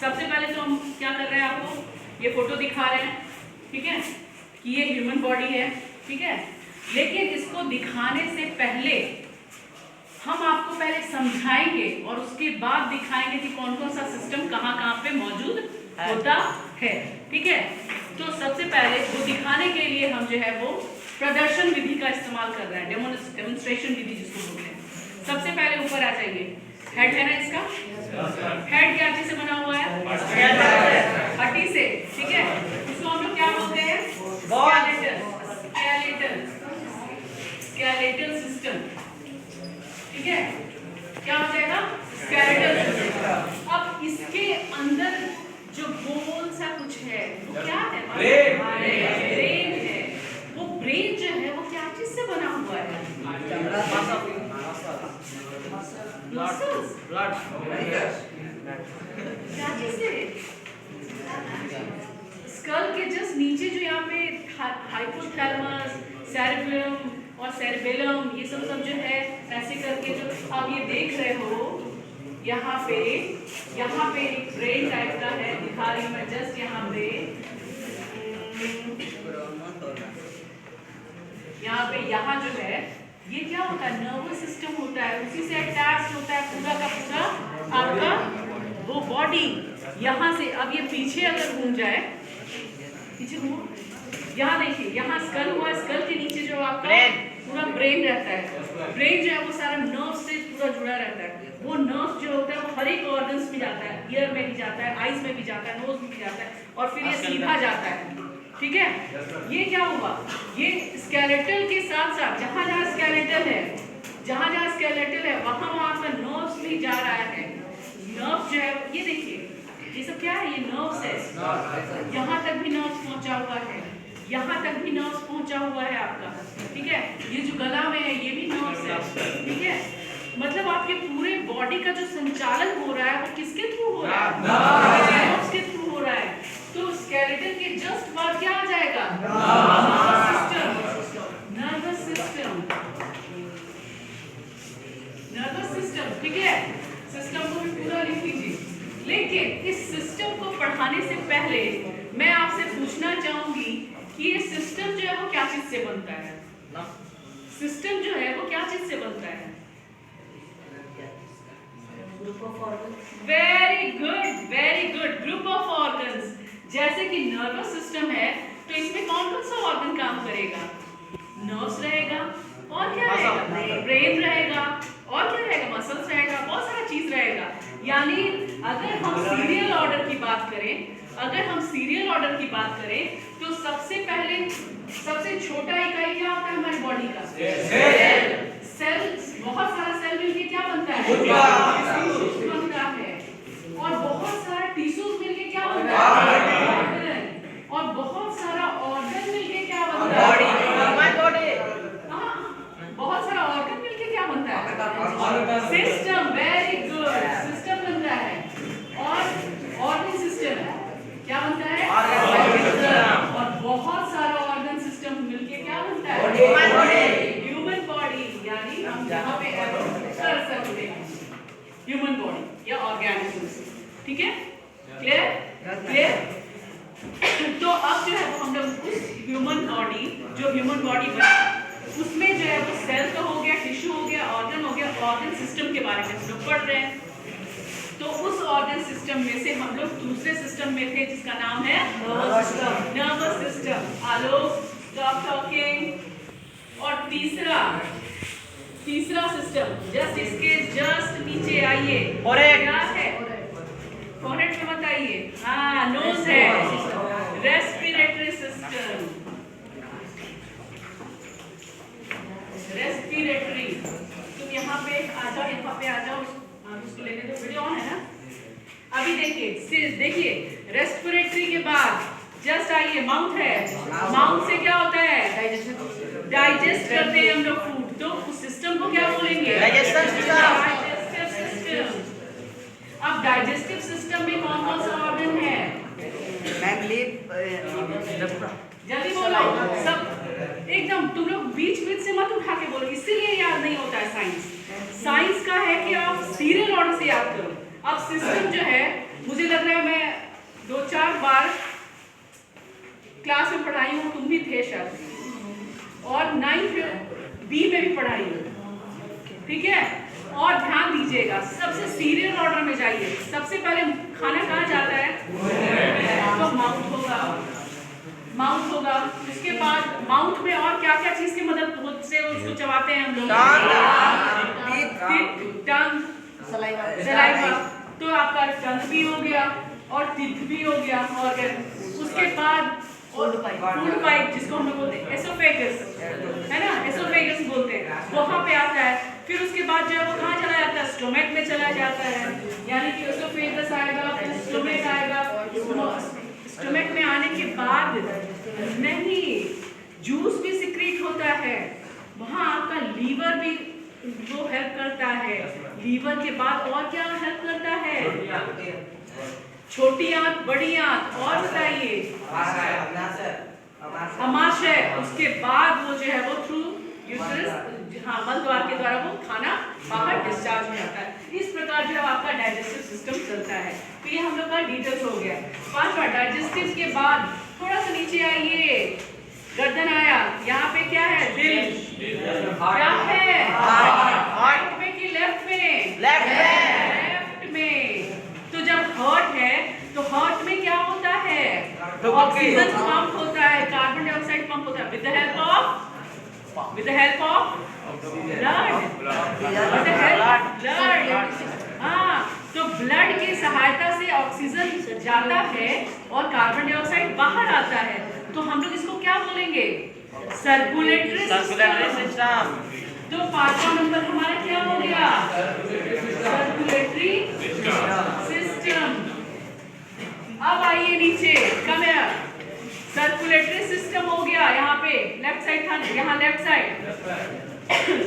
सबसे पहले तो हम क्या कर रहे हैं, आपको ये फोटो दिखा रहे हैं, ठीक है, कि ये ह्यूमन बॉडी है, ठीक है। लेकिन इसको दिखाने से पहले हम आपको पहले समझाएंगे और उसके बाद दिखाएंगे कि कौन कौन सा सिस्टम कहाँ कहाँ पे मौजूद होता है, ठीक है। तो सबसे पहले वो दिखाने के लिए हम जो है वो प्रदर्शन विधि का इस्तेमाल कर रहे हैं, डेमोन्स्ट्रेशन विधि जिसको बोलते हैं। सबसे पहले ऊपर आ जाइए, हेड है ना इसका, हेड क्या चीज से बना हुआ है, हड्डी से, ठीक है। इसको हम लोग क्या बोलते हैं, स्केलेटल सिस्टम, ठीक है। क्या हो जाएगा, स्केलेटल सिस्टम। अब इसके अंदर जो गोल सा कुछ है वो क्या है, ब्रेन है। वो ब्रेन जो है वो क्या चीज से बना हुआ है, क्या चीज से, स्कल के जस्ट नीचे जो यहाँ पे हाइपोथैलेमस, सेरेब्रम और सेरेबेलम, ये सब जो है ऐसे करके जो आप ये देख रहे हो, यहाँ पे एक ब्रेन टाइप का है, दिखा रही हूँ मैं जस्ट यहाँ पे यहाँ जो है ये क्या होता है, नर्वस सिस्टम होता है, उसी से अटैच होता है पूरा का पूरा आपका वो बॉडी। यहाँ से अब ये पीछे अगर घूम जाए, पीछे घूमो, यहाँ देखिए, यहाँ स्कल हुआ, स्कल के नीचे जो आपका पूरा ब्रेन रहता है। ब्रेन जो है वो सारा नर्व से पूरा जुड़ा रहता है। वो नर्व जो होता है वो हर एक ऑर्गन्स में जाता है, ईयर में भी जाता है, आईज में भी जाता है, नोज में भी जाता है, और फिर ये सीधा जाता है, ठीक है। ये क्या हुआ, ये स्केलेटल के साथ साथ जहाँ जहाँ स्केलेटल है वहाँ पर नर्व्स भी जा रहा है। नर्व जो है ये देखिए, ये सब क्या है, ये नर्व्स है, यहाँ तक भी नर्व्स पहुँचा हुआ है, यहाँ तक भी नर्व्स पहुँचा हुआ है आपका, ठीक है। ये जो गला में है ये भी नर्व्स है, ठीक है। मतलब आपके पूरे बॉडी का जो संचालन हो रहा है वो किसके थ्रू हो रहा है, नर्व्स के थ्रू हो रहा है। तो स्केलेटल के जस्ट बाद क्या आ जाएगा, नर्वस सिस्टम, ठीक है। सिस्टम को भी पूरा लिख लीजिए। लेकिन इस सिस्टम को पढ़ाने से पहले मैं आपसे पूछना चाहूंगी कि ये सिस्टम जो है वो क्या चीज से बनता है, सिस्टम जो है वो क्या चीज से बनता है, very good, group of organs. जैसे कि नर्वस सिस्टम है तो इसमें कौन कौन सा ऑर्गन काम करेगा, नर्व्स रहेगा, और क्या रहेगा, ब्रेन रहेगा, और क्या रहेगा, मसल्स रहेगा, बहुत सारा चीज रहेगा। यानी अगर हम सीरियल ऑर्डर की बात करें, तो सबसे पहले सबसे छोटा इकाई क्या होता है हमारी बॉडी का, सेल। बहुत सारा सेल मिलके क्या बनता है, बनता है, और बहुत सारा टिश्यूज मिलके क्या बनता है, और बहुत सारा ऑर्गन मिलके क्या बनता है, बहुत सारा ऑर्गन मिलके क्या बनता है, सिस्टम। वेरी गुड, सिस्टम बनता है। और ऑर्गन सिस्टम क्या बनता है, और बहुत सारा ऑर्गन सिस्टम मिलके क्या बनता है, ह्यूमन बॉडी। यानी हम यहाँ पे कर सकते हैं ह्यूमन बॉडी या ऑर्गेनिजम्स, ठीक है, क्लियर। तो अब जो है वो हम लोग उस ह्यूमन बॉडी बना, उसमें जो है वो सेल तो हो गया, टिश्यू हो गया, ऑर्गन हो गया, ऑर्गन सिस्टम के बारे में हम लोग पढ़ रहे हैं। तो उस ऑर्गन सिस्टम में से हम लोग दूसरे सिस्टम में थे जिसका नाम है नर्वस सिस्टम। आलोक, स्टॉप टॉकिंग। और तीसरा सिस्टम जस्ट इसके जस्ट नीचे आइए, क्या है, फोरहेड में बताइए, हाँ, नोज है, रेस्पिरेटरी सिस्टम, रेस्पिरेटरी। तुम यहाँ पे आ जाओ, उसको लेने दो, वीडियो ऑन है ना। अभी देखिए रेस्पिरेटरी के बाद जस्ट आइए, माउथ है, माउथ से क्या होता है, डाइजेस्ट करते हैं हम लोग फूड। तो उस सिस्टम को क्या बोलेंगे, डाइजेस्टिव सिस्टम। अब डाइजेस्टिव सिस्टम में कौन कौन सा ऑर्गन है, जल्दी बोलो सब, एकदम तुम लोग बीच से मत उठा के बोलो, इसीलिए याद नहीं होता है साइंस का है कि आप सीरियल ऑर्डर से याद करो। अब सिस्टम जो है मुझे लग रहा है मैं 2-4 बार क्लास में पढ़ाई हूँ, तुम भी थे शायद, और 9th B में भी पढ़ाई हूँ, ठीक है। और ध्यान दीजिएगा, सबसे सीरियल ऑर्डर में जाइए। सबसे पहले खाना कहाँ जाता है? तो माउथ होगा, माउथ होगा। उसके बाद माउथ में और क्या क्या चीज की मदद से उसको चबाते हैं हम लोग? टंग, सलाइवा। तो आपका टंग भी हो गया और टीथ भी हो गया। और उसके बाद फूड पाइप जिसको हम लोग बोलते हैं एसोफेगस, है ना, एसोफेगस बोलते हैं, वहां पे आता है। फिर उसके बाद जो है वो कहाँ चला जाता है? स्टोमक में चला जाता है, यानी कि एसोफेगस आएगा, फिर स्टोमक आएगा। स्टोमक में आने के बाद नहीं, जूस भी सिक्रीट होता है वहाँ। आपका लीवर भी वो हेल्प करता है। लीवर के बाद और क्या हेल्प करता है? छोटी आंत, बड़ी आंत, और बताइए? अमाशय। उसके बाद वो जो है वो थ्रू यूट्रस, हाँ, मल द्वार के द्वारा वो खाना बाहर डिस्चार्ज हो जाता है। इस प्रकार जो है आपका डाइजेस्टिव सिस्टम चलता है। तो ये हम लोग का डिटेल्स हो गया। 5वां डाइजेस्टिव के बाद थोड़ा सा नीचे आइए, गर्दन आया, यहाँ पे क्या है? दिल। क्या है? हार्ट में कि लेफ्ट में? लेफ्ट में। तो जब हार्ट है तो हार्ट में क्या होता है? ऑक्सीजन पंप होता है, कार्बन डाइऑक्साइड पंप होता है with the help of blood. हाँ, तो ब्लड की सहायता से ऑक्सीजन जाता है और कार्बन डाइऑक्साइड बाहर आता है। तो हम लोग इसको क्या बोलेंगे? Circulatory system. तो 5वां नंबर हमारा क्या हो गया? Circulatory system. अब आइए नीचे, कम है। सर्कुलेटरी सिस्टम हो गया, यहाँ पे लेफ्ट साइड था, यहाँ लेफ्ट साइड।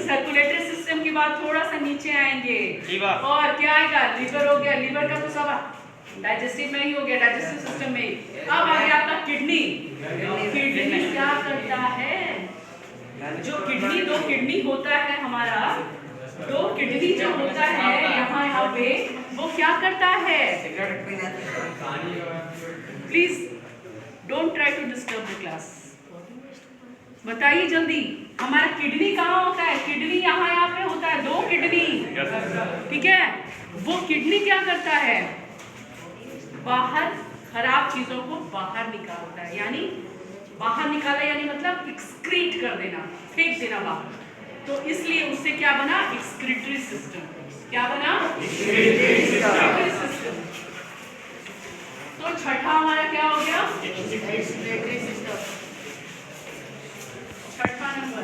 सर्कुलेटरी सिस्टम के बाद थोड़ा सा नीचे आएंगे और क्या आएगा? लीवर हो गया। लीवर का तो सब डाइजेस्टिव में ही हो गया, डाइजेस्टिव सिस्टम में ही। अब आ गया आपका किडनी। किडनी क्या करता है? जो किडनी, 2 किडनी होता है हमारा, 2 किडनी जो होता है यहाँ पे, वो क्या करता है? Please don't try to disturb the class. बताइए जल्दी, हमारा किडनी कहाँ होता है? किडनी यहाँ पे होता है, 2 किडनी, ठीक है। वो किडनी क्या करता है? बाहर खराब चीजों को बाहर निकालता है, यानी बाहर निकाला, यानी मतलब एक्सक्रीट कर देना, फेंक देना बाहर। तो इसलिए उससे क्या बना? Excretory system. क्या बना? Excretory system. तो छठा हमारा क्या हो गया? Excretory system. छठा number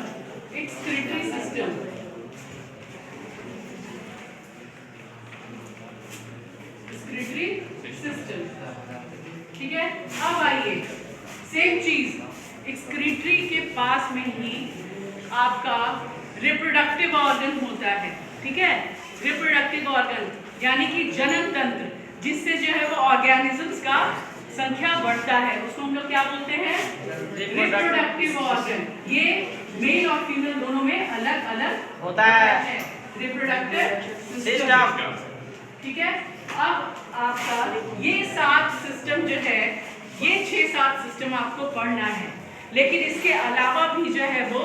excretory system. Excretory system, ठीक है। अब आइए, सेम चीज, एक्सक्रीटरी के पास में ही आपका रिप्रोडक्टिव ऑर्गन होता है, ठीक है। रिप्रोडक्टिव ऑर्गन यानी कि जनन तंत्र, जिससे जो है वो ऑर्गेनिजम्स का संख्या बढ़ता है, उसको हम लोग क्या बोलते हैं? Reproductive organ. ये मेल और फीमेल दोनों में अलग अलग होता है। रिप्रोडक्टिव सिस्टम, ठीक है। अब आपका ये 7 सिस्टम जो है, ये 6-7 सिस्टम आपको पढ़ना है, लेकिन इसके अलावा भी जो है वो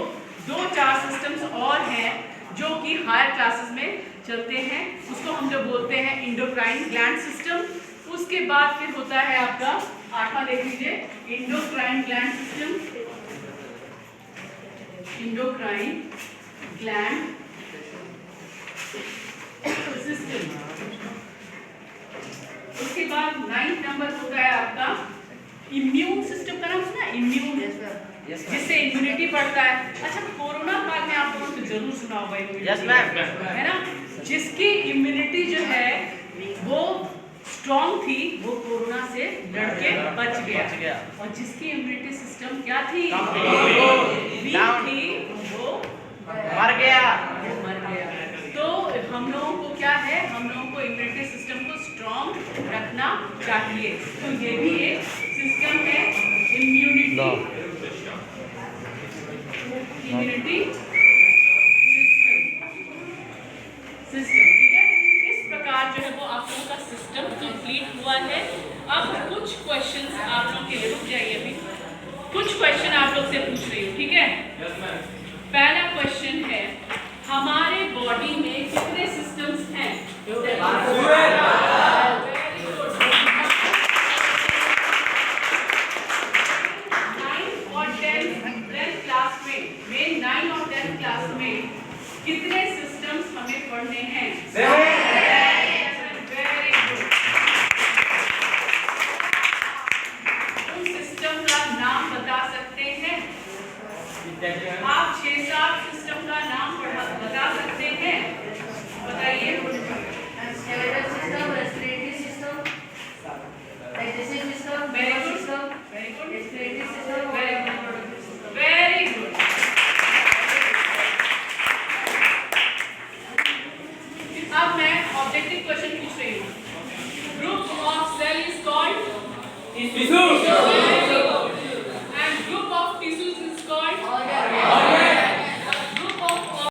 2-4 सिस्टम्स और हैं जो कि हायर क्लासेस में चलते हैं। उसको हम लोग बोलते हैं एंडोक्राइन ग्लैंड सिस्टम। उसके बाद फिर होता है आपका 8वां, देख लीजिए, endocrine gland system. Endocrine gland system. उसके बाद 9th नंबर होता है आपका इम्यून सिस्टम का नाम सुना? इम्यून, जिससे इम्यूनिटी बढ़ता है। अच्छा, कोरोना काल में आप लोगों ने जरूर सुना होगा इम्यूनिटी, है ना। जिसकी इम्यूनिटी जो है वो स्ट्रॉन्ग थी, वो कोरोना से लड़के बच गया, और जिसकी इम्यूनिटी सिस्टम क्या थी? वीक थी, वो मर गया। तो हम लोगों को क्या है? हम लोगों को इम्यूनिटी सिस्टम को स्ट्रॉन्ग रखना चाहिए। तो ये भी एक सिस्टम है, इम्यूनिटी सिस्टम, ठीक है। इस प्रकार जो है वो आप लोगों का सिस्टम कंप्लीट हुआ है। से पूछ रही हूँ, ठीक है? पहला क्वेश्चन है, हमारे बॉडी में कितने सिस्टम्स हैं? नाइन और 10th क्लास में कितने सिस्टम्स हमें पढ़ने हैं? Very good. उन सिस्टम का नाम बता सकते हैं? आप 6-7 सिस्टम का नाम बता सकते हैं? बताइए। Skeletal system, respiratory system, digestive system, very good, system, very good, respiratory system, very good, very good. अब मैं ऑब्जेक्टिव क्वेश्चन पूछ रही हूँ। Group of cell is called